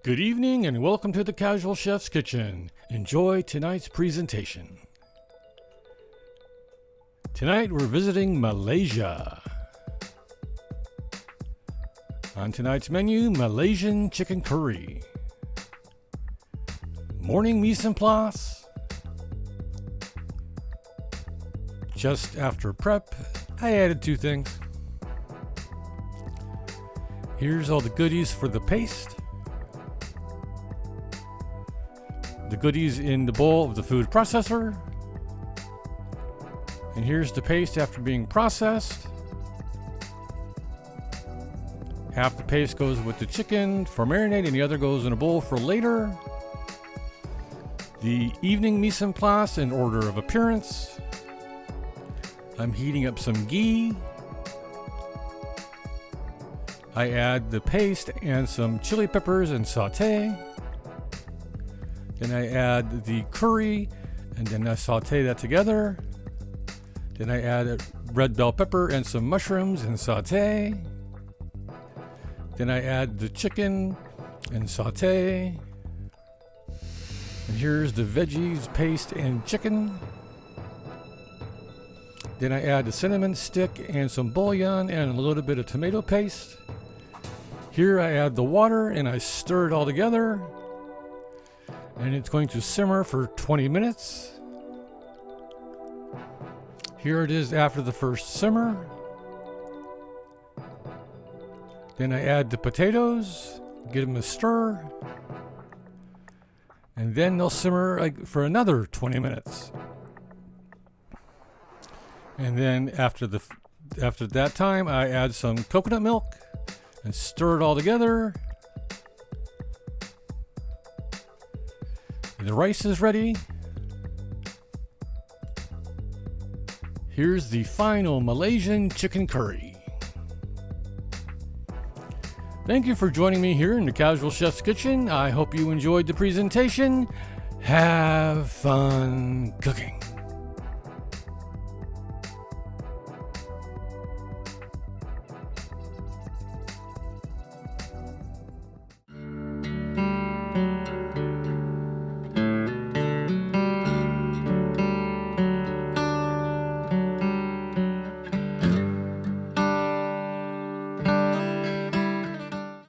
Good evening and welcome to the Casual Chef's Kitchen. Enjoy tonight's presentation. Tonight we're visiting Malaysia. On tonight's menu, Malaysian chicken curry. Morning mise en place. Just after prep, I added two things. Here's all the goodies for the paste. The goodies in the bowl of the food processor. And here's the paste after being processed. Half the paste goes with the chicken for marinade and the other goes in a bowl for later. The evening mise en place in order of appearance. I'm heating up some ghee. I add the paste and some chili peppers and saute. Then I add the curry and then I saute that together. Then I add red bell pepper and some mushrooms and saute. Then I add the chicken and saute. And here's the veggies, paste, and chicken. Then I add the cinnamon stick and some bouillon and a little bit of tomato paste. Here I add the water and I stir it all together. And it's going to simmer for 20 minutes. Here it is after the first simmer. Then I add the potatoes, give them a stir. And then they'll simmer for another 20 minutes. And then after that time, I add some coconut milk and stir it all together. The rice is ready. Here's the final Malaysian chicken curry. Thank you for joining me here in the Casual Chef's Kitchen. I hope you enjoyed the presentation. Have fun cooking.